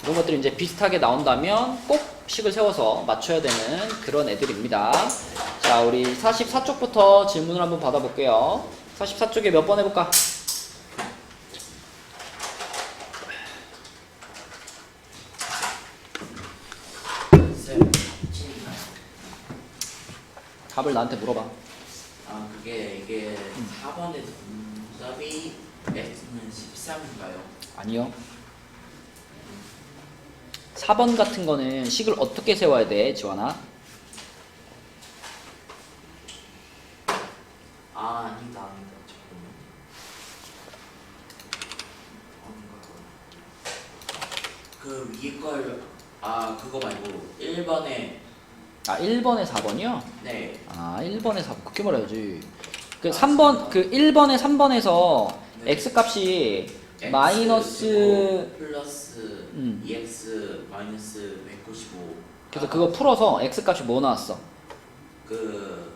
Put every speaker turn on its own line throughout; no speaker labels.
이런 것들이 이제 비슷하게 나온다면 꼭 식을 세워서 맞춰야 되는 그런 애들입니다. 자, 우리 44쪽부터 질문을 한번 받아볼게요. 44쪽에 몇 번 해볼까? 답을 나한테 물어봐.
아, 이게 4번에 정답이 x는 13인가요?
아니요. 4번 같은 거는 식을 어떻게 세워야 돼, 지원아?
아니다. 잠깐만. 그 위에 걸, 그거 말고 1번에.
1번에 4번이요?
네.
1번에 4번. 그렇게 말해야지. 그 3번, 그 1번에 3번에서
네.
x값이
X
마이너스
플러스 2x 마이너스 195.
그래서 그거 풀어서 x값이 뭐 나왔어?
그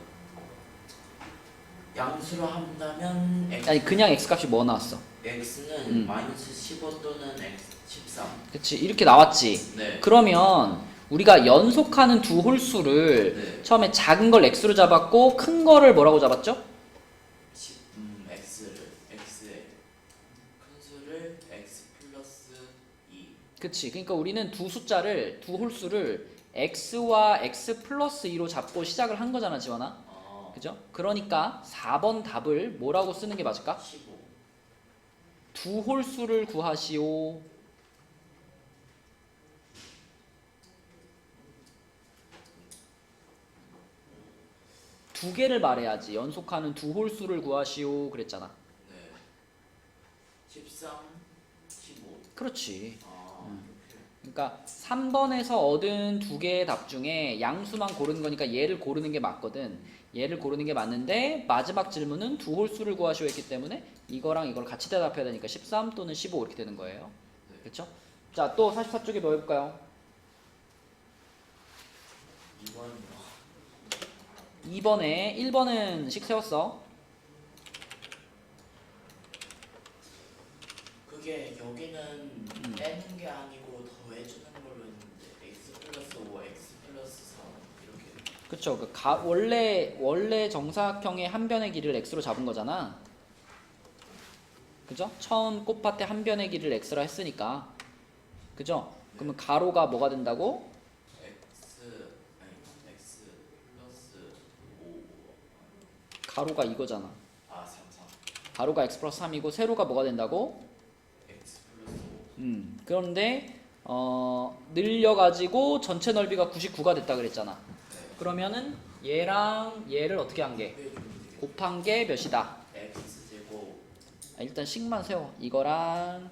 양수로 한다면
아니 그냥 x값이 뭐 나왔어?
x는 마이너스 15 또는 x 13.
그치, 이렇게 나왔지.
네.
그러면 우리가 연속하는 두 홀수를
네.
처음에 작은 걸 x로 잡았고 큰 거를 뭐라고 잡았죠?
x의 큰 수를 x 플러스 2.
그치. 그러니까 우리는 두 홀수를 x와 x 플러스 2로 잡고 시작을 한 거잖아, 지원아. 그죠? 그러니까 4번 답을 뭐라고 쓰는 게 맞을까?
15.
두 홀수를 구하시오. 두 개를 말해야지. 연속하는 두 홀수를 구하시오 그랬잖아.
네. 13, 15.
그렇지.
이렇게.
그러니까 3번에서 얻은 두 개의 답 중에 양수만 고르는 거니까 얘를 고르는 게 맞거든. 얘를 고르는 게 맞는데 마지막 질문은 두 홀수를 구하시오 했기 때문에 이거랑 이걸 같이 대답해야 되니까 13 또는 15 이렇게 되는 거예요.
네.
그렇죠? 자, 또 44쪽에 뭐 해볼까요?
2번이요.
2번에 1번은 식 세웠어.
그게 여기는 빼는 게 아니고 더해주는 걸로 했는데 x 플러스 5, x 플러스 3 이렇게.
그쵸. 원래 정사각형의 한 변의 길이를 x로 잡은 거잖아. 그죠? 처음 꽃밭의 한 변의 길이를 x라 했으니까. 그죠? 그러면 가로가 뭐가 된다고?
x 플러스 5.
가로가 이거잖아.
3, 3.
가로가 x 플러스 3이고 세로가 뭐가 된다고?
x 플러스 5.
그런데 늘려가지고 전체 넓이가 99가 됐다 그랬잖아.
네.
그러면은 얘랑 얘를 어떻게 한 게? 곱한 게 몇이다?
x 제곱.
일단 식만 세워. 이거랑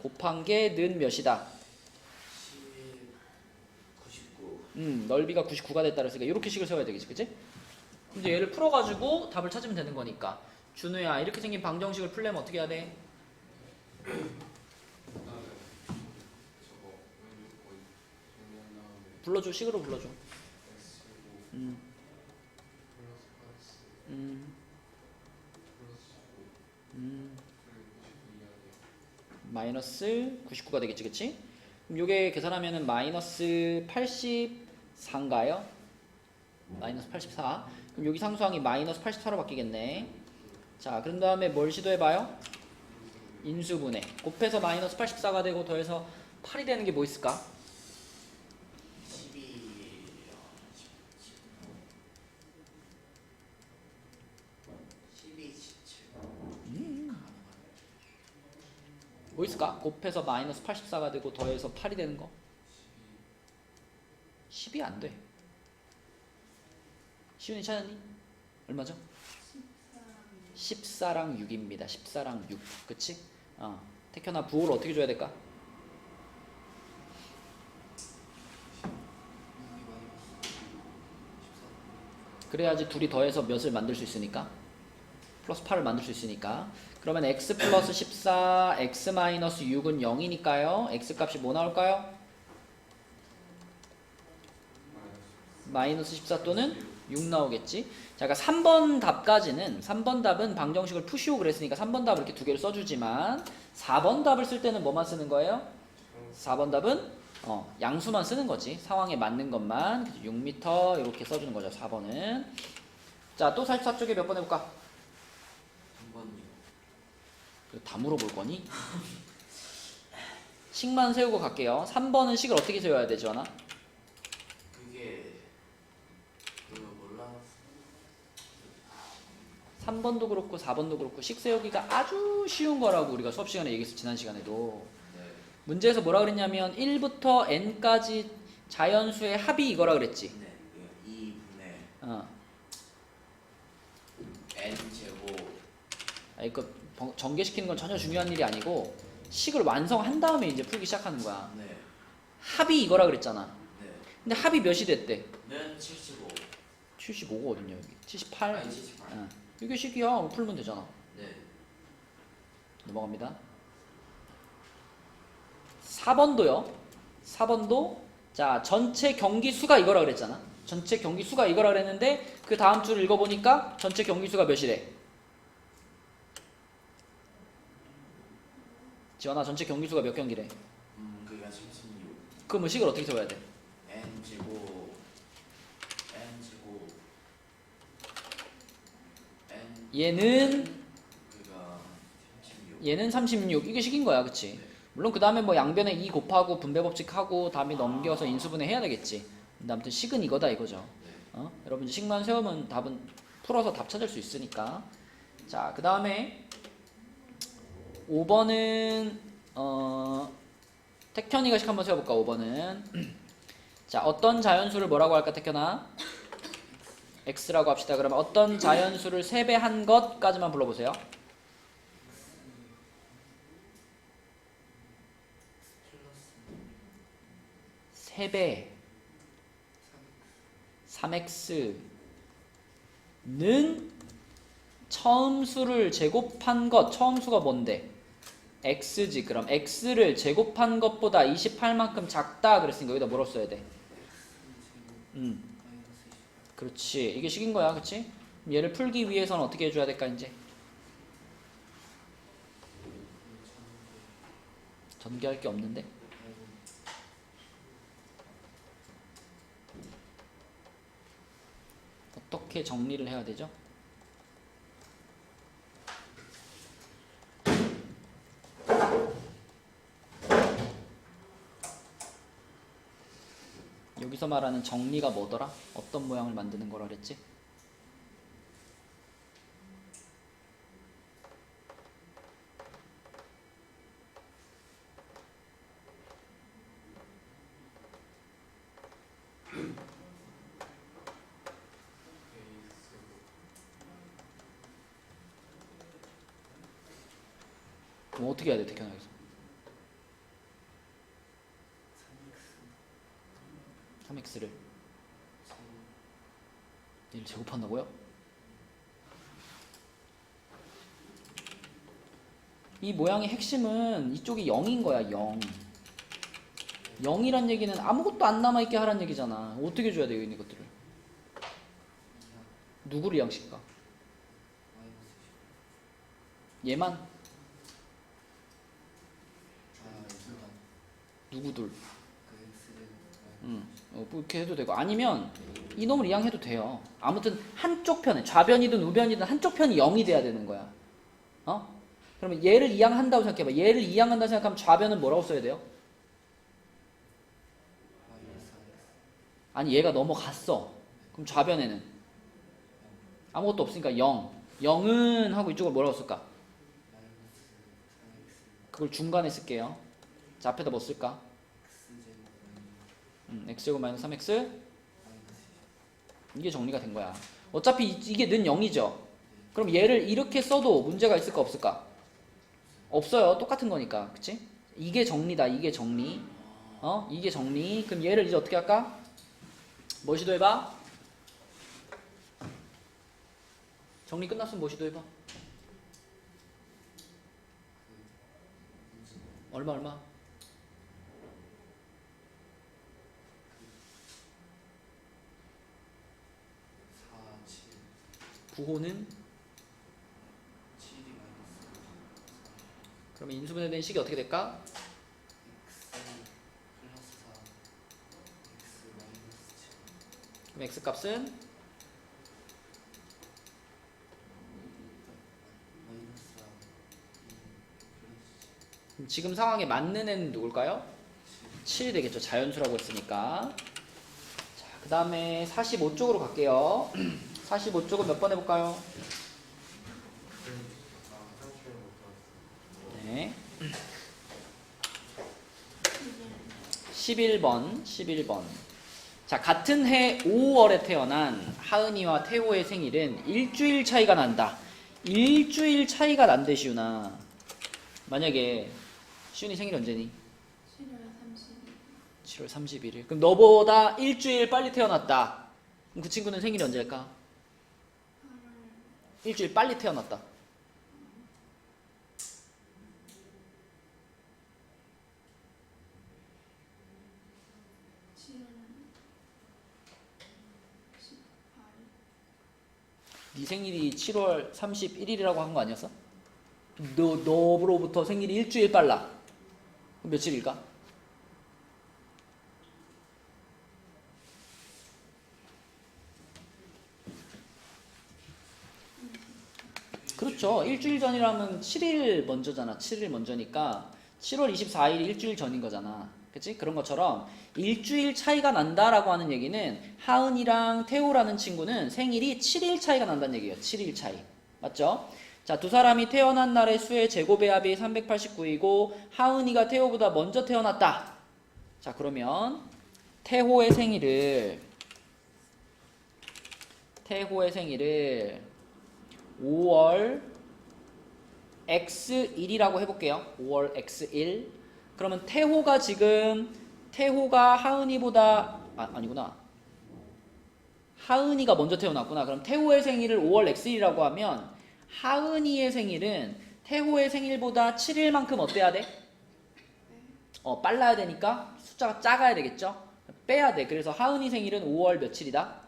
곱한 게 는 몇이다?
99.
넓이가 99가 됐다 그랬으니까 이렇게 식을 세워야 되겠지, 그치? 이제 얘를 풀어가지고 답을 찾으면 되는 거니까. 준우야, 이렇게 생긴 방정식을 풀려면 어떻게 해야 돼? 불러줘, 식으로 불러줘. 마이너스 99가 되겠지, 그치? 그럼 요게 계산하면은 마이너스 84인가요? 마이너스 84. 그럼 여기 상수항이 마이너스 84로 바뀌겠네. 자, 그런 다음에 뭘 시도해봐요? 인수분해. 곱해서 마이너스 84가 되고 더해서 8이 되는 게 뭐 있을까?
12.
뭐 있을까? 곱해서 마이너스 84가 되고 더해서 8이 되는 거. 10이 안 돼. 시윤이 찾았니? 얼마죠? 14랑 6입니다. 14랑 6. 그치? 태현아, 부호를 어떻게 줘야 될까? 그래야지 둘이 더해서 몇을 만들 수 있으니까. 플러스 8을 만들 수 있으니까. 그러면 x 플러스 14, x 마이너스 6은 0이니까요. x 값이 뭐 나올까요? 마이너스 14 또는 6 나오겠지. 자, 그러니까 3번 답까지는 3번 답은 방정식을 푸시오 그랬으니까 3번 답을 이렇게 두 개를 써주지만 4번 답을 쓸 때는 뭐만 쓰는 거예요? 4번 답은 양수만 쓰는 거지. 상황에 맞는 것만. 6m 이렇게 써주는 거죠. 4번은. 자, 또 44쪽에 몇 번 해볼까?
3번이요.
다 물어볼 거니? 식만 세우고 갈게요. 3번은 식을 어떻게 세워야 되죠, 하나?
그게 몰라.
3번도 그렇고 4번도 그렇고 식 세우기가 아주 쉬운 거라고 우리가 수업 시간에 얘기했어. 지난 시간에도.
네.
문제에서 뭐라 그랬냐면 1부터 n까지 자연수의 합이 이거라 그랬지.
네. 2분의
어.
n 제곱.
이거 전개시키는 건 전혀 중요한 일이 아니고 식을 완성한 다음에 이제 풀기 시작하는 거야.
네.
합이 이거라 그랬잖아.
네.
근데 합이 몇이 됐대?
는 75.
75가 어딨냐 여기? 78?
아니 78.
어. 이게 식이야. 풀면 되잖아.
네.
넘어갑니다. 4번도요. 4번도 자 전체 경기 수가 이거라 그랬잖아. 전체 경기 수가 이거라 그랬는데 그 다음 줄 읽어보니까 전체 경기 수가 몇이래? 지원아 전체 경기 수가 몇 경기래?
그가 36.
그럼 식을 어떻게 세워야 돼?
n 제곱 n 제곱 n
얘는
그가 36.
얘는 36 이게 식인 거야, 그치? 물론 그 다음에 뭐 양변에 2 곱하고 분배 법칙하고 다음에 넘겨서 인수분해 해야 되겠지. 근데 아무튼 식은 이거다 이거죠.
네.
여러분 식만 세우면 답은 풀어서 답 찾을 수 있으니까. 자, 그 다음에 5번은 택현이가 식 한번 세워볼까? 5번은 자 어떤 자연수를 뭐라고 할까? 택현아 x라고 합시다. 그러면 어떤 자연수를 세배한 것까지만 불러보세요. 세배 3x는 처음 수를 제곱한 것. 처음 수가 뭔데? x지. 그럼 x를 제곱한 것보다 28만큼 작다 그랬으니까 여기다 뭐로 써야 돼? 그렇지. 이게 식인 거야. 그치? 얘를 풀기 위해서는 어떻게 해줘야 될까 이제? 전개할 게 없는데? 어떻게 정리를 해야 되죠? 여기서 말하는 정리가 뭐더라? 어떤 모양을 만드는 거라 그랬지? 그럼 어떻게 해야 돼, 태현아 여기서? 3x를 얘를 제곱한다고요? 이 모양의 핵심은 이쪽이 0인 거야. 0. 0이란 얘기는 아무것도 안 남아있게 하란 얘기잖아. 어떻게 줘야 돼, 여기 있는 것들을? 누구를 이항시킬까? 얘만? 누구들? 뭐 이렇게 해도 되고 아니면 이놈을 이항해도 돼요. 아무튼 한쪽 편에 좌변이든 우변이든 한쪽 편이 0이 돼야 되는 거야. 그러면 얘를 이항한다고 생각해봐. 얘를 이항한다고 생각하면 좌변은 뭐라고 써야 돼요? 아니 얘가 넘어갔어. 그럼 좌변에는 아무것도 없으니까 0. 0은 하고 이쪽을 뭐라고 쓸까? 그걸 중간에 쓸게요. 자, 앞에다 뭐 쓸까? x제곱 마이너스 3x. 이게 정리가 된 거야. 어차피 이게 는 0이죠. 그럼 얘를 이렇게 써도 문제가 있을까 없을까? 없어요. 똑같은 거니까. 그치? 이게 정리다. 이게 정리. 이게 정리. 그럼 얘를 이제 어떻게 할까? 뭐 시도해봐? 정리 끝났으면 뭐 시도해봐? 얼마? 9호는 그러면 인수분해 된 식이 어떻게 될까? 그럼 x값은 지금 상황에 맞는 애는 누굴까요? 7이 되겠죠. 자연수라고 했으니까. 자, 그 다음에 45쪽으로 갈게요. 45쪽은 몇 번 해볼까요? 네. 11번. 자, 같은 해 5월에 태어난 하은이와 태호의 생일은 일주일 차이가 난다. 일주일 차이가 난대, 시윤아. 만약에 시윤이 생일 언제니? 7월 31일. 그럼 너보다 일주일 빨리 태어났다. 그럼 그 친구는 생일이 언제일까? 일주일 빨리 태어났다. 네 생일이 7월 31일이라고 한 거 아니었어? 너로부터 생일이 일주일 빨라. 그럼 며칠일까? 그렇죠. 일주일 전이라면 7일 먼저잖아. 7일 먼저니까 7월 24일이 일주일 전인 거잖아. 그치? 그런 것처럼 일주일 차이가 난다라고 하는 얘기는 하은이랑 태호라는 친구는 생일이 7일 차이가 난다는 얘기예요. 7일 차이. 맞죠? 자, 두 사람이 태어난 날의 수의 제곱의 합이 389이고 하은이가 태호보다 먼저 태어났다. 자, 그러면 태호의 생일을 5월 X1이라고 해볼게요. 5월 X1. 그러면 태호가 하은이보다 아니구나. 하은이가 먼저 태어났구나. 그럼 태호의 생일을 5월 X1이라고 하면 하은이의 생일은 태호의 생일보다 7일만큼 어때야 돼? 빨라야 되니까 숫자가 작아야 되겠죠? 빼야 돼. 그래서 하은이 생일은 5월 며칠이다?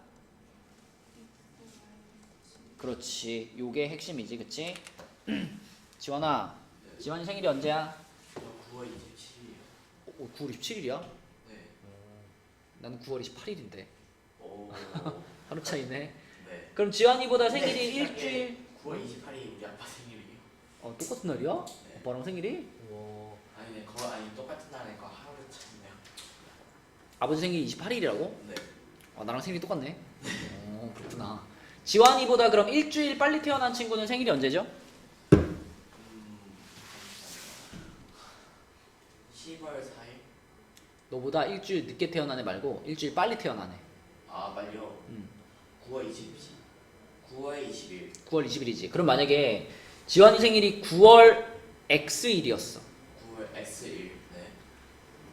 그렇지. 요게 핵심이지. 그치? 지원아. 지원이 생일이 언제야?
저 9월 27일이요.
9월 27일이야?
네.
나는 9월 28일인데.
오.
하루 차이네.
네.
그럼 지원이보다 생일이
네,
일주일.
9월 28일이 우리 아빠 생일이에요.
똑같은 날이야?
네.
아빠랑 생일이?
아니 똑같은 날에 거 하루 차이네요.
아버지 생일이 28일이라고?
네.
나랑 생일이 똑같네. 그렇구나. 지환이보다 그럼 일주일 빨리 태어난 친구는 생일이 언제죠?
10월 4일.
너보다 일주일 늦게 태어난 애 말고 일주일 빨리 태어난 애.
아, 빨리요. 9월 20일. 9월 20일.
9월 20일이지. 그럼 만약에 지환이 생일이 9월 X일이었어.
9월 X1. 네.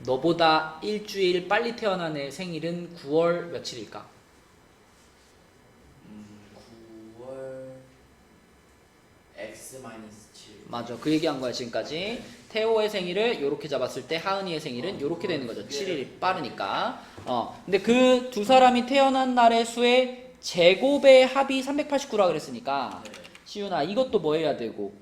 너보다 일주일 빨리 태어난 애 생일은 9월 며칠일까?
9월 X-7.
맞아. 그 얘기한 거야 지금까지. 태호의 생일을 이렇게 잡았을 때 하은이의 생일은 이렇게 되는 거죠. 7일이 빠르니까. 근데 그 두 사람이 태어난 날의 수의 제곱의 합이 389라 그랬으니까
네.
시윤아 이것도 뭐 해야 되고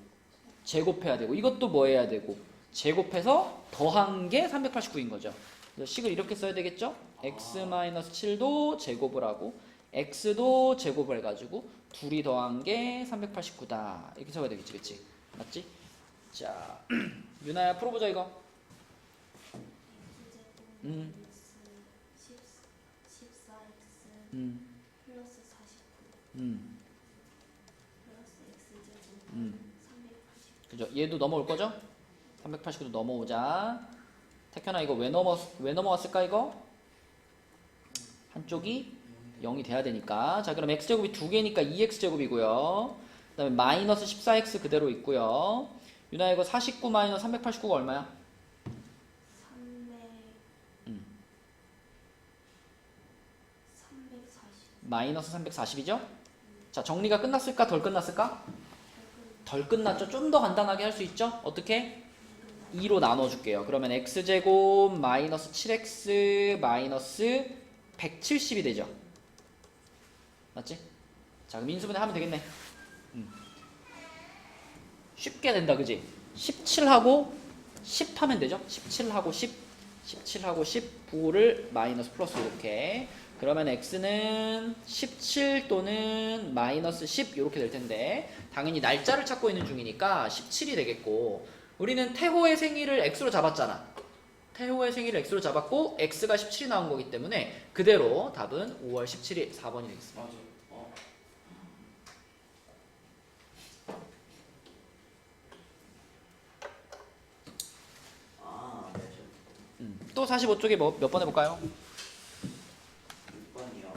제곱해야 되고 이것도 뭐 해야 되고 제곱해서 더한 게 389인 거죠. 그래서 식을 이렇게 써야 되겠죠? x-7도 제곱을 하고 x도 제곱을 해가지고 둘이 더한 게 389다. 이렇게 써야 되겠지, 그치? 맞지? 자, 유나야 풀어보자 이거.
14x
음,
플러스 49
음,
플러스 x제곱
음.
389.
그죠? 얘도 넘어올 거죠? 389도 넘어오자. 태현아 이거 왜 넘어왔을까 이거? 한쪽이 0이 돼야 되니까. 자, 그럼 x제곱이 두 개니까 2x제곱이고요. 그 다음에 마이너스 14x 그대로 있고요. 유나 이거 49 마이너스 389가 얼마야?
340
마이너스 340이죠? 자, 정리가 끝났을까? 덜 끝났을까? 덜 끝났죠? 좀 더 간단하게 할 수 있죠? 어떻게? 2로 나눠줄게요. 그러면 x제곱 마이너스 7x 마이너스 170이 되죠? 맞지? 자, 그럼 인수분해 하면 되겠네. 쉽게 된다, 그지? 17하고 10 하면 되죠? 17하고 10, 17하고 10, 9를 마이너스 플러스 이렇게. 그 그러면 x는 17 또는 마이너스 10 이렇게 될 텐데 당연히 날짜를 찾고 있는 중이니까 17이 되겠고 우리는 태호의 생일을 x로 잡았잖아. 태호의 생일을 x로 잡았고 x가 17이 나온 거기 때문에 그대로 답은 5월 17일 4번이 되겠습니다.
맞아. 네.
또 45쪽에 몇 번 해볼까요?
6번이요.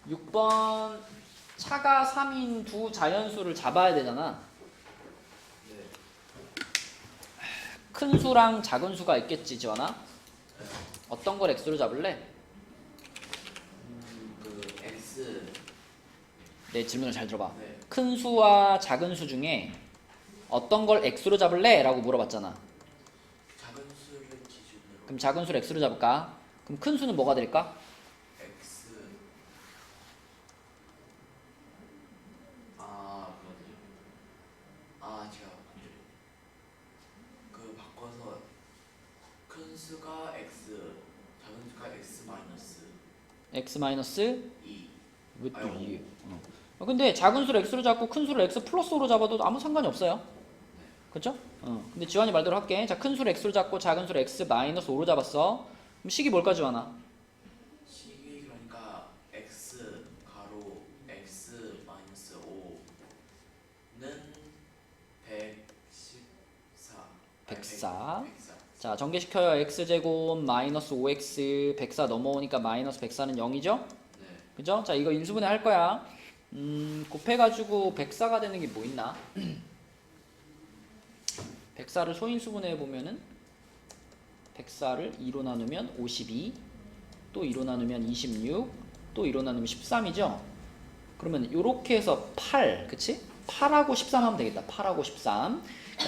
6번 차가 3인 두 자연수를 잡아야 되잖아.
네.
큰 수랑 작은 수가 있겠지, 지원아?
네.
어떤 걸 x로 잡을래?
그 X.
내 질문을 잘 들어봐.
네.
큰 수와 작은 수 중에 어떤 걸 x로 잡을래? 라고 물어봤잖아.
작은 수를 기준으로.
그럼 작은 수를 x로 잡을까? 그럼 큰 수는 뭐가 될까?
X. 그러네. 제가 그 바꿔서 큰 수가 X, 작은 수가 X 마이너스
x 마이너스
2.
왜 또
아이고.
2? 근데 작은 수를 x로 잡고 큰 수를 x 플러스 5로 잡아도 아무 상관이 없어요. 그렇죠? 근데 지환이 말대로 할게. 자, 큰 수를 x로 잡고 작은 수를 x 마이너스 5로 잡았어. 그럼 식이 뭘까, 지환아?
식이 그러니까 X 가로 X 마이너스 5는 114.
104.
104.
자, 전개시켜요. x제곱 마이너스 5x 104 넘어오니까 마이너스 104는 0이죠?
네.
그죠? 자, 이거 인수분해 할 거야. 곱해가지고 104가 되는 게 뭐 있나? 104를 소인수분해 보면은 104를 2로 나누면 52, 또 2로 나누면 26, 또 2로 나누면 13이죠? 그러면 요렇게 해서 8, 그치? 8하고 13 하면 되겠다. 8하고 13.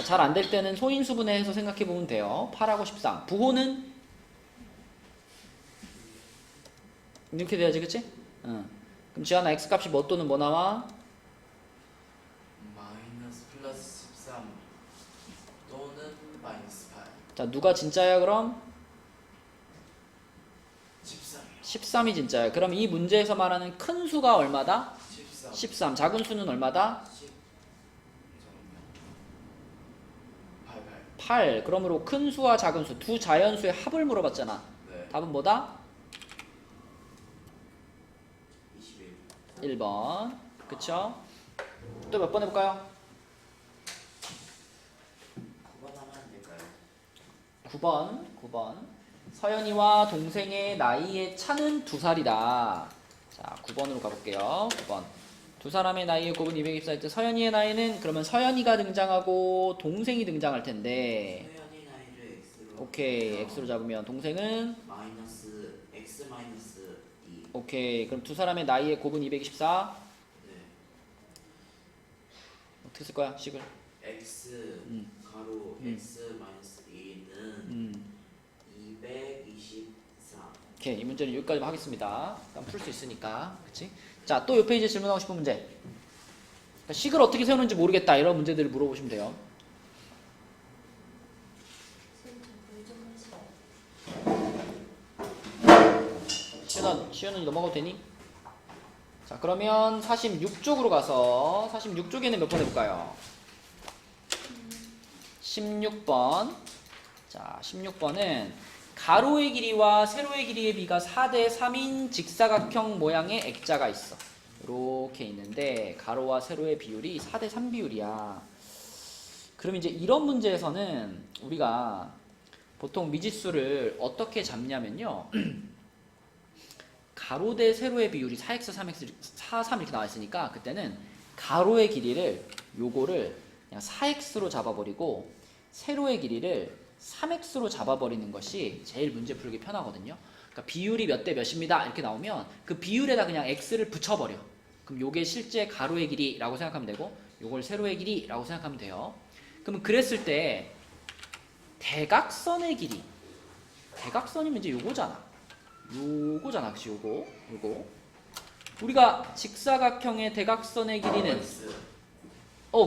잘 안 될 때는 소인수분해해서 생각해 보면 돼요. 8하고 13. 부호는 이렇게 돼야지, 그치? 그럼 지환아 x값이 뭐 또는 뭐 나와?
마이너스 플러스 13 또는 마이너스 8.
자, 누가 진짜야 그럼?
13이요.
13이 진짜야. 그럼 이 문제에서 말하는 큰 수가 얼마다?
13.
13. 작은 수는 얼마다?
10. 잠깐만요. 8.
8. 그러므로 큰 수와 작은 수 두 자연수의 합을 물어봤잖아.
네.
답은 뭐다?
21.
1번. 그쵸? 또 몇 번 해볼까요?
9번 하면 안 될까요?
9번. 서연이와 동생의 나이의 차는 2살이다. 자, 9번으로 가볼게요. 9번. 두 사람의 나이의 곱은 224일 때 서연이의 나이는 그러면 서연이가 등장하고 동생이 등장할 텐데
서연이 나이를 X로.
오케이. x로 잡으면 동생은
마이너스 X 마이너스 2.
오케이. 그럼 두 사람의 나이의 곱은 224.
네.
어떻게 쓸 거야? 식을.
X 가로 X 마이너스 2는 224.
오케이. 이 문제는 여기까지만 하겠습니다. 일단 풀 수 있으니까. 그치? 자, 또 이 페이지에 질문하고 싶은 문제. 그러니까 식을 어떻게 세우는지 모르겠다. 이런 문제들을 물어보시면 돼요. 시연은 넘어가도 되니? 자, 그러면 46쪽으로 가서 46쪽에는 몇 번 해볼까요? 16번. 자, 16번은 가로의 길이와 세로의 길이의 비가 4대 3인 직사각형 모양의 액자가 있어. 이렇게 있는데 가로와 세로의 비율이 4대 3 비율이야. 그럼 이제 이런 문제에서는 우리가 보통 미지수를 어떻게 잡냐면요. 가로 대 세로의 비율이 4x, 3x, 4, 3 이렇게 나와 있으니까 그때는 가로의 길이를 요거를 그냥 4x로 잡아버리고 세로의 길이를 3x로 잡아버리는 것이 제일 문제 풀기 편하거든요. 그러니까 비율이 몇 대 몇입니다 이렇게 나오면 그 비율에다 그냥 x를 붙여버려. 그럼 요게 실제 가로의 길이라고 생각하면 되고 요걸 세로의 길이라고 생각하면 돼요. 그러면 그랬을 때 대각선의 길이, 대각선이면 이제 요거잖아. 요거잖아, 그치? 요거. 우리가 직사각형의 대각선의 길이는
X.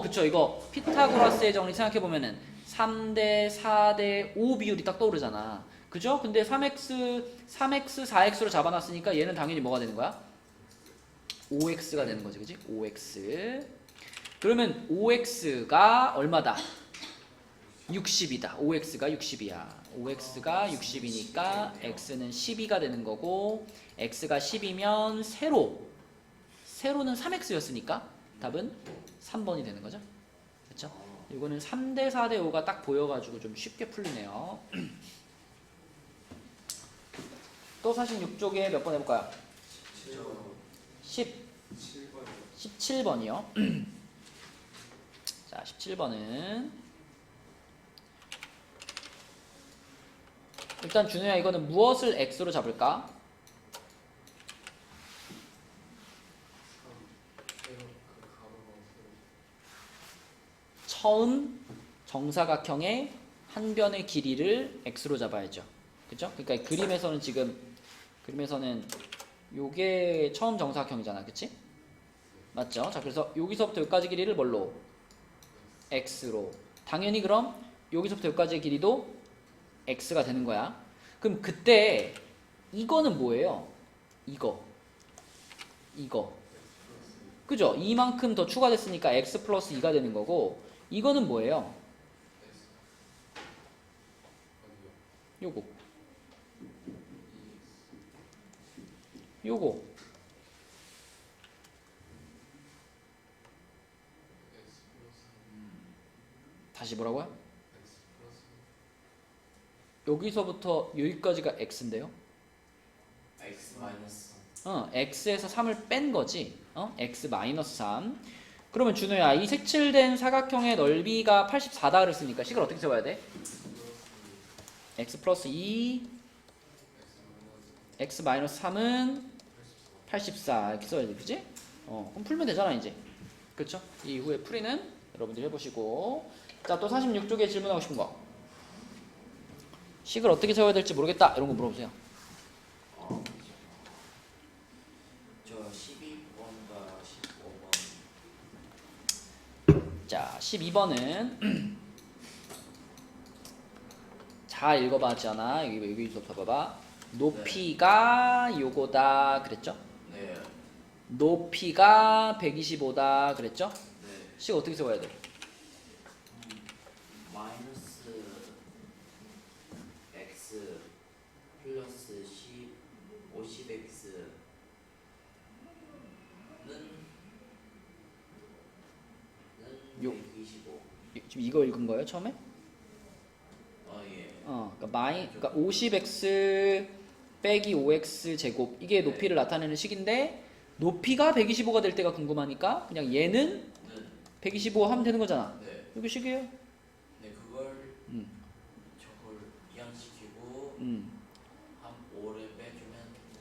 그쵸. 이거 피타고라스의 정리 생각해보면은 3대 4대 5 비율이 딱 떠오르잖아. 그죠? 근데 3x 4x로 잡아놨으니까 얘는 당연히 뭐가 되는 거야? 5x가 되는 거지. 그지? 5x. 그러면 5x가 얼마다? 60이다. 5x가 60이야. 5x가 60이니까 x는 12가 되는 거고 x가 10이면 세로는 3x였으니까 답은 3번이 되는 거죠. 그렇죠? 이거는 3대 4대 5가 딱 보여가지고 좀 쉽게 풀리네요. 또 46쪽에 몇 번 해볼까요? 17번이요. 자, 17번은 일단 준우야 이거는 무엇을 x로 잡을까? 처음 정사각형의 한 변의 길이를 x로 잡아야죠. 그죠? 그러니까 그림에서는 요게 처음 정사각형이잖아. 그치? 맞죠? 자, 그래서 여기서부터 여기까지 길이를 뭘로? x로. 당연히 그럼 여기서부터 여기까지의 길이도 x가 되는 거야. 그럼 그때 이거는 뭐예요? 이거. 그죠? 이만큼 더 추가됐으니까 x 플러스 2가 되는 거고 이거는 뭐예요? 요거 다시 뭐라고요? 여기서부터 여기까지가 x인데요.
x 마이너스
x에서 3을 뺀 거지. x 마이너스 3. 그러면 준호야, 이 색칠된 사각형의 넓이가 84다 그랬으니까 식을 어떻게 세워야 돼? x 플러스 2 x 마이너스 3은 84 이렇게 써야 돼. 그치? 그럼 풀면 되잖아 이제. 그쵸? 이후에 풀이는 여러분들 해보시고. 자, 또 46쪽에 질문하고 싶은 거. 식을 어떻게 세워야 될지 모르겠다 이런 거 물어보세요.
저 12번과 15번.
자, 12번은 잘 읽어봤잖아. 여기부터 봐봐. 높이가 요거다 그랬죠?
네.
높이가 125다 그랬죠?
네.
식 어떻게 세워야 돼?
마이너스 x 플러스 50x는
요.
125.
지금 이거 읽은 거예요 처음에?
예.
그러니까 50x 빼기 5x 제곱 이게 높이를 나타내는 식인데 높이가 125가 될 때가 궁금하니까 그냥 얘는 125 하면 되는 거잖아.
네.
이거 식이에요.
네, 그걸 저걸 이항시키고 한 5를 빼주면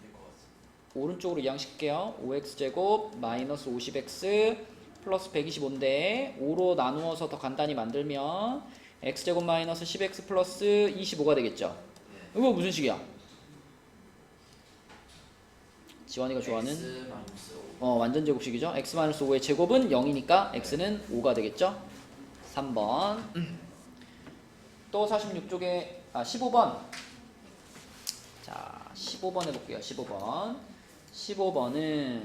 될 것 같습니다.
오른쪽으로 이항시킬게요. 5x 제곱 마이너스 50x 플러스 125인데 5로 나누어서 더 간단히 만들면 x 제곱 마이너스 10x 플러스 25가 되겠죠.
네.
이거 무슨 식이야? 지원이가 좋아하는
x 마이너스 5.
완전 제곱식이죠. x 마이너스 5의 제곱은 0이니까 x는 5가 되겠죠. 3번. 또 46쪽에 15번. 자, 15번 해볼게요. 15번. 15번은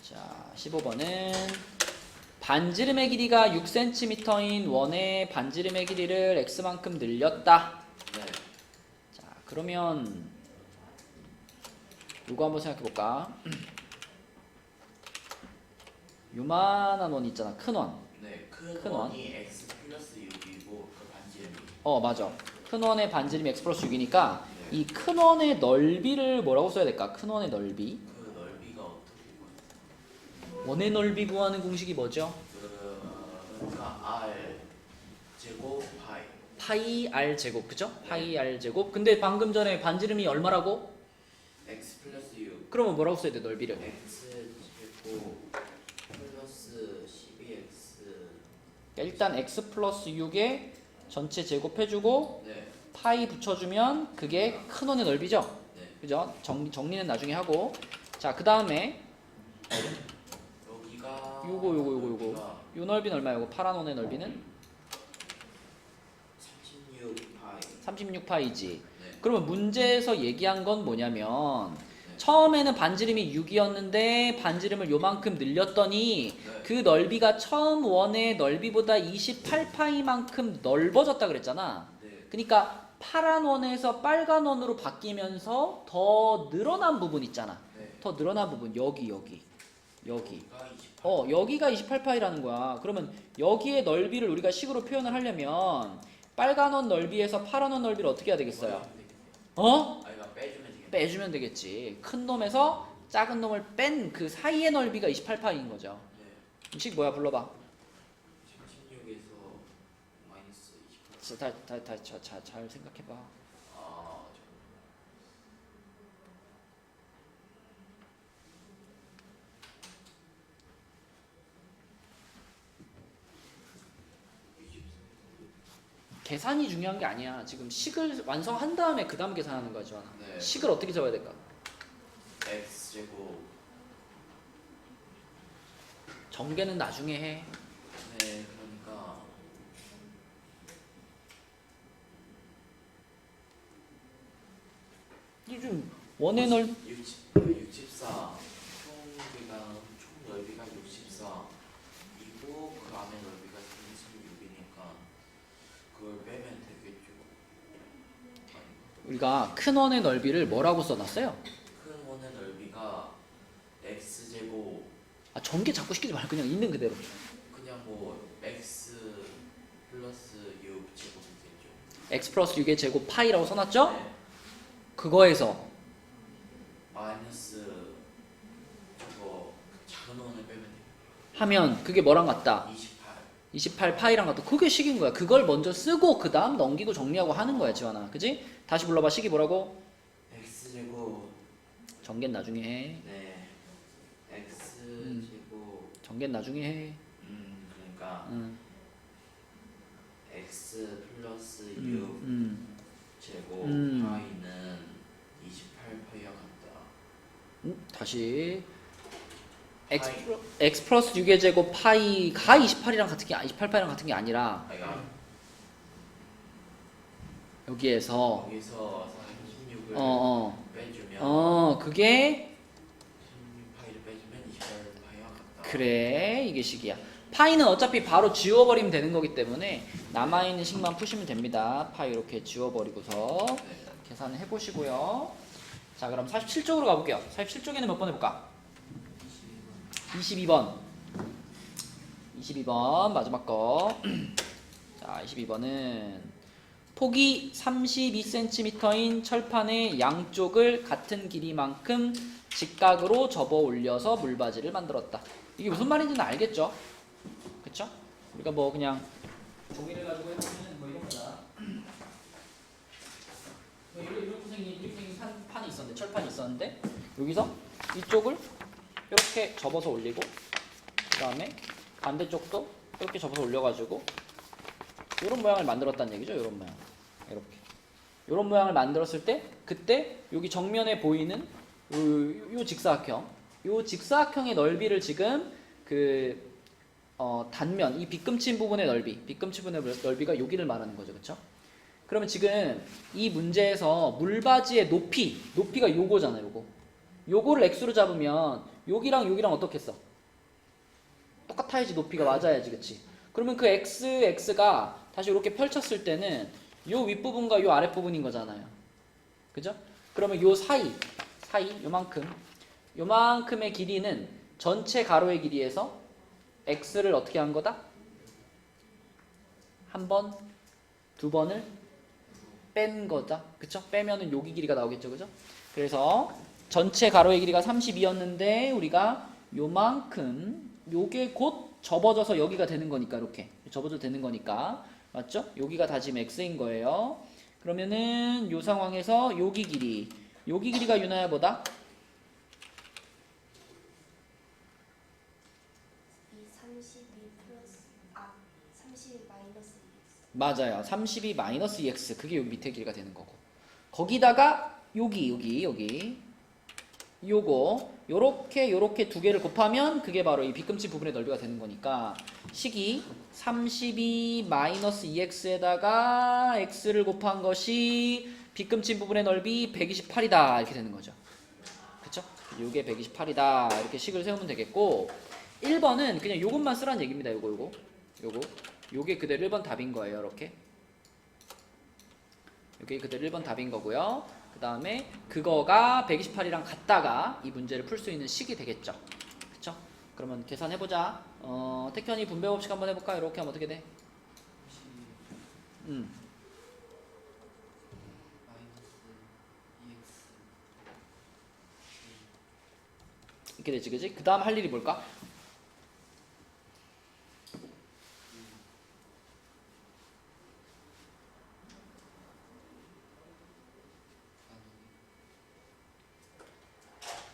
자, 15번은 반지름의 길이가 6cm인 원의 반지름의 길이를 x만큼 늘렸다.
네.
자, 그러면 이거 한번 생각해 볼까? 요만한 원 있잖아. 큰 원.
네,
큰
큰
원.
원이 x 플러스 6이고 그 반지름이.
맞아. 큰 원의 반지름이 x 플러스 6이니까
네.
이 큰 원의 넓이를 뭐라고 써야 될까? 큰 원의 넓이.
그 넓이가 어떻게 구하죠?
원의 넓이 구하는 공식이 뭐죠?
그러니까 r 제곱 파이.
파이 r 제곱. 그죠? 파이 r 제곱. 근데 방금 전에 반지름이 얼마라고?
x 플러스 6.
그러면 뭐라고 써야 돼? 넓이를.
x 제곱 플러스 12x.
일단 x 플러스 6에 전체 제곱해주고
네.
파이 붙여주면 그게 큰 원의 넓이죠?
네.
그죠? 정리는 나중에 하고. 자, 그 다음에
여기가
요거. 요 넓이는 얼마야? 요거 파란 원의 넓이는
36파이.
36파이지.
네.
그러면 문제에서 얘기한 건 뭐냐면
네.
처음에는 반지름이 6이었는데 반지름을 요만큼 늘렸더니
네.
그 넓이가 처음 원의 넓이보다 28파이만큼 넓어졌다 그랬잖아.
네.
그러니까 파란 원에서 빨간 원으로 바뀌면서 더 늘어난 부분 있잖아.
네.
더 늘어난 부분 여기.
여기가 28.
여기가 28파이라는 거야. 그러면 여기의 넓이를 우리가 식으로 표현을 하려면 빨간 원 넓이에서 파란 원 넓이를 어떻게 해야 되겠어요? 어?
아, 이거 빼주면 되겠네.
빼주면 되겠지. 큰 놈에서 작은 놈을 뺀 그 사이의 넓이가 28파이인 거죠.
네.
식 뭐야? 불러봐.
36에서 마이너스 28.
잘 생각해봐.
아,
계산이 중요한 게 아니야. 지금 식을 완성한 다음에 그 다음 계산하는 거야, 지원아.
네.
식을 어떻게 적어야 될까?
X제곱.
전개는 나중에 해.
네, 그러니까
요즘 원의 넓
64. 총 넓이가 64. 이고 그 안에 넓이가 36이니까 그걸 빼면 되겠죠. 아니,
우리가 큰 원의 넓이를 뭐라고 써놨어요?
큰 원의 넓이가 X제곱.
전개 자꾸 시키지 말고 그냥 있는 그대로.
그냥 뭐 X 플러스 6제곱이겠죠.
x 플러스 6의 제곱 파이라고 써놨죠?
네.
그거에서
마이너스 저거 작은 원을 빼면 돼요.
하면 그게 뭐랑 같다?
28.
28파이랑 같다. 그게 식인 거야. 그걸 먼저 쓰고 그 다음 넘기고 정리하고 하는 거야, 지원아. 그지? 다시 불러봐. 식이 뭐라고?
X제곱.
전개는 나중에 해.
네. X제곱.
전개는 나중에 해.
그러니까
응.
X 플러스 6 제곱 파이는 28파이와 같다.
다시
파이.
x 플러스 6의 제곱 파이가 28이랑 같은 게 28파이랑 같은 게 아니라
아이가
여기에서
거기서 36을 빼주면
그게
16파이를 빼주면 28파이와 같다.
그래 이게 식이야. 파이는 어차피 바로 지워버리면 되는 거기 때문에 남아있는 식만 푸시면 됩니다. 파이 이렇게 지워버리고서
네.
계산을 해보시고요. 자 그럼 47쪽으로 가볼게요. 47쪽에는 몇 번 해볼까? 22번 22번 마지막 거. 자 22번은 폭이 32cm인 철판의 양쪽을 같은 길이만큼 직각으로 접어 올려서 물바지를 만들었다. 이게 무슨 말인지는 알겠죠? 그쵸? 우리가 뭐 그냥 종이를 가지고 해보면 뭐 이런 거다. 뭐 이렇게 생긴 판이 있었는데, 철판이 있었는데 여기서 이쪽을 이렇게 접어서 올리고 그 다음에 반대쪽도 이렇게 접어서 올려가지고 이런 모양을 만들었다는 얘기죠. 이런 모양. 이렇게 이런 모양을 만들었을 때 그때 여기 정면에 보이는 요 직사각형, 요 직사각형의 넓이를 지금 그 단면, 이 빗금친 부분의 넓이, 빗금친 부분의 넓이가 여기를 말하는 거죠. 그쵸? 그러면 지금 이 문제에서 물바지의 높이가 요거잖아요. 요거를 x로 잡으면 여기랑 어떻게 했어? 똑같아야지. 높이가 맞아야지. 그치? 그러면 그 x가 다시 이렇게 펼쳤을 때는 요 윗부분과 요 아랫부분인 거잖아요. 그죠? 그러면 요 사이 요만큼의 길이는 전체 가로의 길이에서 x를 어떻게 한 거다? 한 번, 두 번을 뺀 거다. 그쵸? 빼면은 여기 길이가 나오겠죠. 그죠? 그래서 전체 가로의 길이가 32였는데 우리가 요만큼 요게 곧 접어져서 여기가 되는 거니까 이렇게 접어져 되는 거니까 맞죠? 여기가 다 지금 x인 거예요. 그러면은 요 상황에서 여기 길이가 유나야 뭐다?
이 32 플러스 30 마이너스 2x.
맞아요. 32 마이너스 2x 그게 여기 밑에 길이가 되는 거고 거기다가 여기 요렇게 두 개를 곱하면 그게 바로 이 빗금치 부분의 넓이가 되는 거니까 식이 32 마이너스 2x에다가 x를 곱한 것이 빗금치 부분의 넓이 128이다 이렇게 되는 거죠. 그쵸? 요게 128이다 이렇게 식을 세우면 되겠고 1번은 그냥 요것만 쓰라는 얘기입니다. 요게 그대로 1번 답인 거예요. 이렇게 요게 그대로 1번 답인 거고요. 그 다음에 그거가 128이랑 같다가 이 문제를 풀 수 있는 식이 되겠죠. 그쵸? 그러면 계산해보자. 태현이 분배 법칙 한번 해볼까? 이렇게 하면 어떻게 돼? 이렇게 되지, 그지? 그 다음 할 일이 뭘까?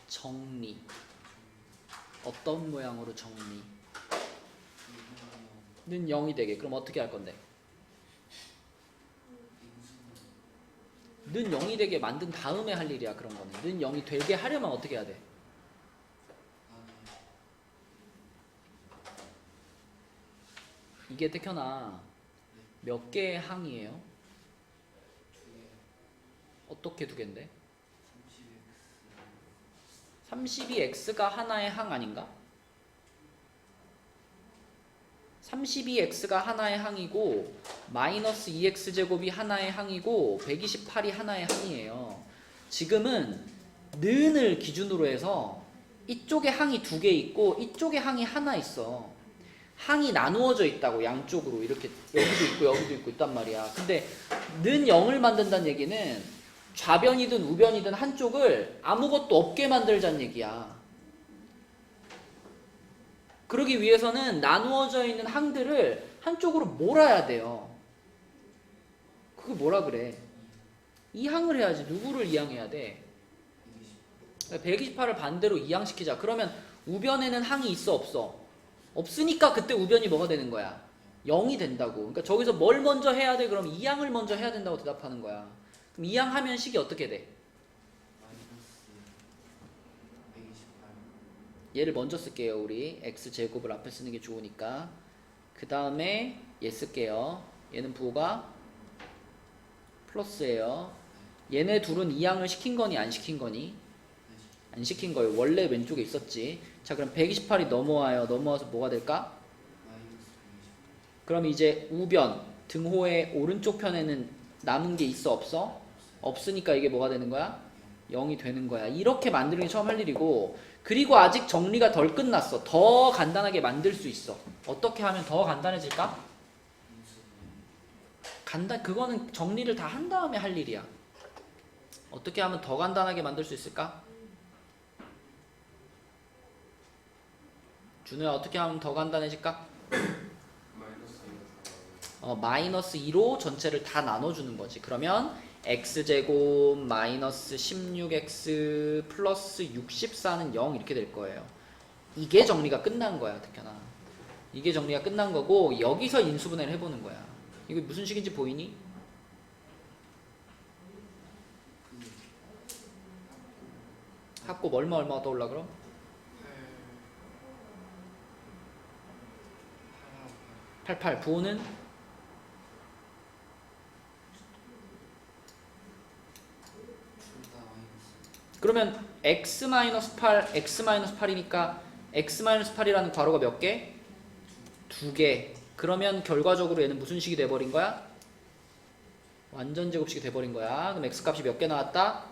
정리. 어떤 모양으로 정리? 는 0이 되게. 그럼 어떻게 할 건데? 는 0이 되게 만든 다음에 할 일이야. 그런 거는. 는 0이 되게 하려면 어떻게 해야 돼? 이게 태현아 몇 개의 항이에요? 어떻게 두 개인데? 32x가 하나의 항 아닌가? 32x가 하나의 항이고 마이너스 2x제곱이 하나의 항이고 128이 하나의 항이에요. 지금은 는을 기준으로 해서 이쪽에 항이 두 개 있고 이쪽에 항이 하나 있어. 항이 나누어져 있다고 양쪽으로 이렇게 여기도 있고 있단 말이야. 근데 는 0을 만든다는 얘기는 좌변이든 우변이든 한쪽을 아무것도 없게 만들자는 얘기야. 그러기 위해서는 나누어져 있는 항들을 한쪽으로 몰아야 돼요. 그게 뭐라 그래? 이항을 해야지. 누구를 이항해야 돼? 128을 반대로 이항시키자. 그러면 우변에는 항이 있어 없어? 없으니까 그때 우변이 뭐가 되는 거야? 0이 된다고. 그러니까 저기서 뭘 먼저 해야 돼? 그럼 이항을 먼저 해야 된다고 대답하는 거야. 그럼 이항하면 식이 어떻게 돼? 얘를 먼저 쓸게요. 우리 x제곱을 앞에 쓰는 게 좋으니까. 그 다음에 얘 쓸게요. 얘는 부호가 플러스예요. 얘네 둘은 이항을 시킨 거니 안 시킨 거니? 안 시킨 거예요. 원래 왼쪽에 있었지. 자, 그럼 128이 넘어와요. 넘어와서 뭐가 될까? 그럼 이제 우변 등호의 오른쪽 편에는 남은 게 있어 없어? 없으니까 이게 뭐가 되는 거야? 0이 되는 거야. 이렇게 만드는 게 처음 할 일이고, 그리고 아직 정리가 덜 끝났어. 더 간단하게 만들 수 있어. 어떻게 하면 더 간단해질까? 그거는 정리를 다 한 다음에 할 일이야. 어떻게 하면 더 간단하게 만들 수 있을까? 준우야, 어떻게 하면 더 간단해질까? 마이너스 2로 전체를 다 나눠주는 거지. 그러면 x제곱 마이너스 16x 플러스 64는 0 이렇게 될 거예요. 이게 정리가 끝난 거야, 태현아. 이게 정리가 끝난 거고 여기서 인수분해를 해보는 거야. 이거 무슨 식인지 보이니? 합곱 얼마 더 올라 그럼? 88. 부호는? 그러면 x-8, x-8이니까 x-8이라는 괄호가 몇 개? 두 개. 그러면 결과적으로 얘는 무슨 식이 돼버린 거야? 완전 제곱식이 돼버린 거야. 그럼 x값이 몇 개 나왔다?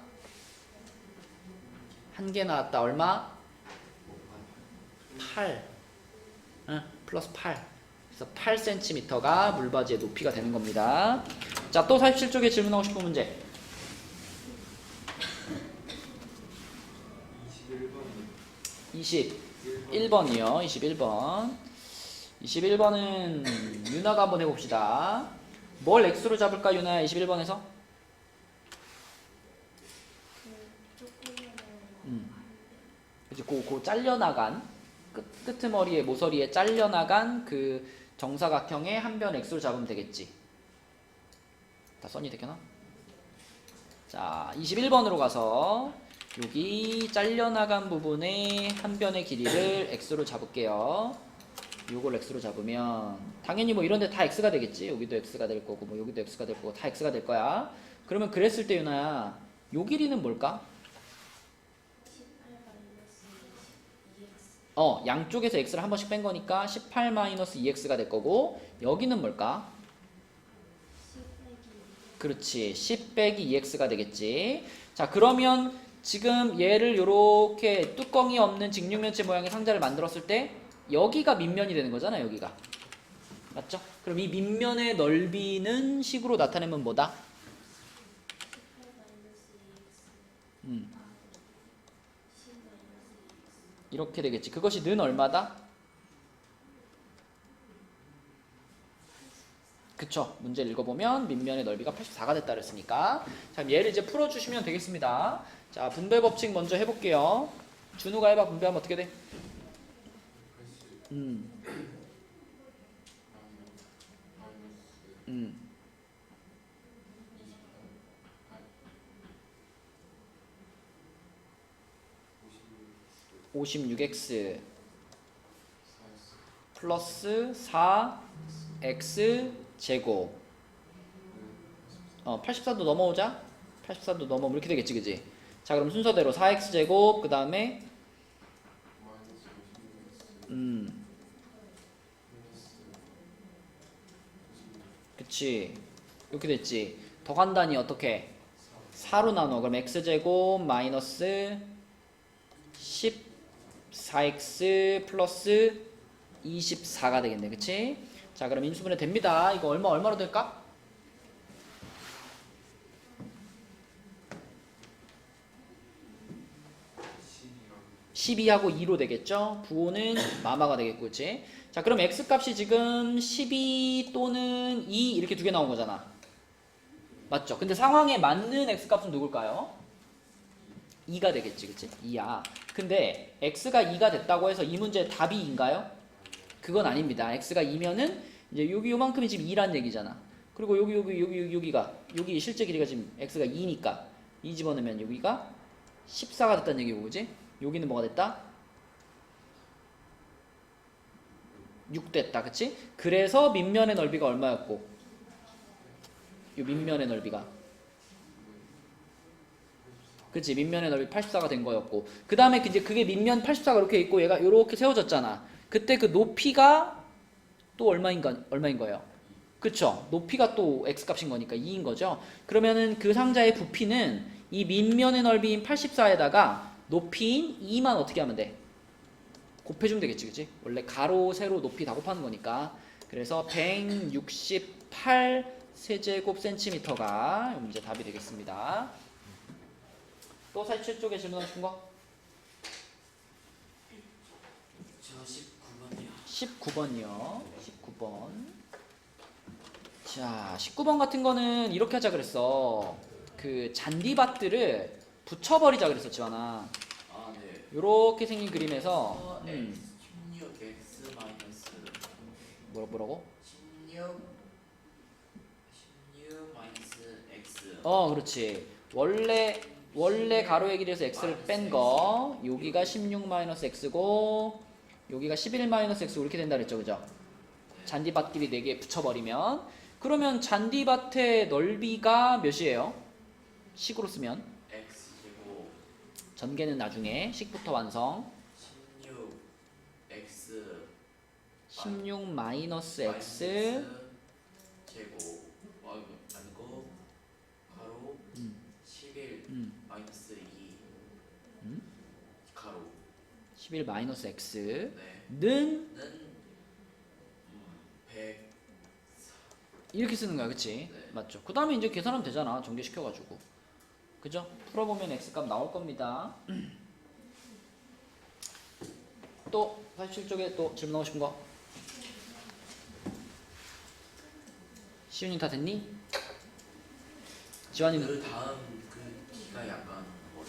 한 개 나왔다. 얼마? 8. 응, 플러스 8. 그래서 8cm가 물바지의 높이가 되는 겁니다. 자, 또 47쪽에 질문하고 싶은 문제. 21번이요. 21번. 21번은 유나가 한번 해봅시다. 뭘 x로 잡을까, 유나야? 21번에서? 그치, 그 잘려나간 끄트머리에 모서리에 잘려나간 그 정사각형의 한 변 x로 잡으면 되겠지. 다 써니 되겠나? 자, 21번으로 가서 여기 잘려나간 부분의 한 변의 길이를 x로 잡을게요. 요걸 x로 잡으면 당연히 뭐 이런 데 다 x가 되겠지. 여기도 x가 될 거고 뭐 여기도 x가 될 거고 다 x가 될 거야. 그러면 그랬을 때 유나야, 요 길이는 뭘까?
18 2x.
양쪽에서 x를 한 번씩 뺀 거니까 18 2x가 될 거고, 여기는 뭘까?
10 빼기
그렇지, 10 빼기 2x가 되겠지. 자, 그러면 지금 얘를 요렇게 뚜껑이 없는 직육면체 모양의 상자를 만들었을 때 여기가 밑면이 되는 거잖아, 여기가. 맞죠? 그럼 이 밑면의 넓이는 식으로 나타내면 뭐다?
18 2x. 10 2x.
이렇게 되겠지. 그것이 는 얼마다? 그쵸? 문제를 읽어보면 밑면의 넓이가 84가 됐다 그랬으니까. 자, 그럼 얘를 이제 풀어주시면 되겠습니다. 자, 분배 법칙 먼저 해볼게요. 준우가 해봐. 분배하면 어떻게 돼? 56x 플러스 4x 제곱 84도 넘어오자. 84도 넘어오면 이렇게 되겠지, 그지? 자, 그럼 순서대로 4x 제곱 그 다음에 그치, 이렇게 됐지. 더 간단히 어떻게 4로 나눠. 그럼 x제곱 마이너스 14x 플러스 24가 되겠네, 그치? 자, 그럼 인수분해 됩니다. 이거 얼마로 될까? 12하고 2로 되겠죠? 부호는 마마가 되겠고, 그치? 자, 그럼 x값이 지금 12 또는 2 이렇게 두 개 나온 거잖아. 맞죠? 근데 상황에 맞는 x값은 누굴까요? 2가 되겠지, 그치? 2야. 근데 x가 2가 됐다고 해서 이 문제 답이 2인가요? 그건 아닙니다. x가 2면은 이제 여기 요만큼이 지금 2란 얘기잖아. 그리고 여기 실제 길이가 지금 x가 2니까 2 집어넣으면 여기가 14가 됐다는 얘기고, 그지? 여기는 뭐가 됐다? 6 됐다, 그치? 그래서 밑면의 넓이가 얼마였고? 요 밑면의 넓이가, 그치? 밑면의 넓이 84가 된 거였고, 그 다음에 이제 그게 밑면 84가 이렇게 있고 얘가 이렇게 세워졌잖아. 그때 그 높이가 또 얼마인 거예요? 그쵸? 높이가 또 x값인 거니까 2인 거죠. 그러면은 그 상자의 부피는 이 밑면의 넓이인 84에다가 높이인 2만 어떻게 하면 돼? 곱해주면 되겠지, 그치? 원래 가로, 세로, 높이 다 곱하는 거니까. 그래서 168 세제곱 센티미터가 문제 답이 되겠습니다. 또 47쪽에 질문하신 거?
저 19번이요.
19번이요. 19번. 자, 19번 같은 거는 이렇게 하자 그랬어. 그 잔디밭들을 붙여버리자 그랬어, 지환아.
아, 네.
요렇게 생긴 그림에서
16x 마이너스
뭐라고?
16 마이너스 x.
그렇지. 원래 가로의 길이에서 x를 뺀 거, 여기가 16 마이너스 x고 여기가 11 마이너스 x고 이렇게 된다 그랬죠, 그죠? 잔디밭 길이 4개 붙여버리면, 그러면 잔디밭의 넓이가 몇이에요? 식으로 쓰면
x제곱
전개는 나중에 식부터 완성.
16
마이너스 x
제곱 아니고 가로 11 마이너스 2 가로
11 마이너스 x는
는 100.
이렇게 쓰는 거야, 그치?
네.
맞죠? 그 다음에 이제 계산하면 되잖아, 전개시켜가지고. 그죠? 풀어보면 x값 나올 겁니다. 또 47쪽에 또 질문하고 싶은 거? 시윤이 다 됐니? 지환이는
그 다음 그 기가 약간 어려워.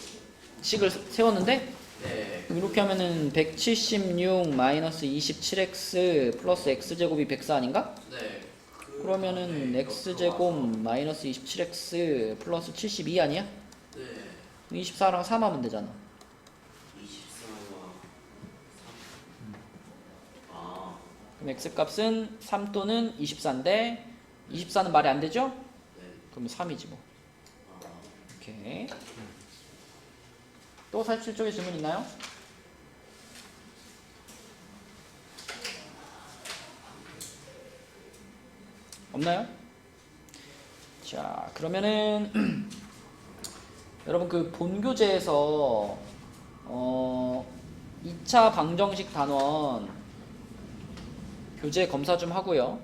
식을 세웠는데
네.
이렇게 하면은 176 마이너스 27x 플러스 x제곱이 104 아닌가?
네.
그러면은
네,
x제곱
들어와서.
마이너스 27x 플러스 72 아니야?
네.
24랑 3 하면 되잖아.
24와 3. 아,
그럼 x값은 3 또는 24인데 24는 말이 안 되죠?
네.
그러면 3이지 뭐.
아,
오케이. 또 47쪽에 질문 있나요? 없나요? 자, 그러면은 여러분 그 본교재에서 2차 방정식 단원 교재 검사 좀 하고요.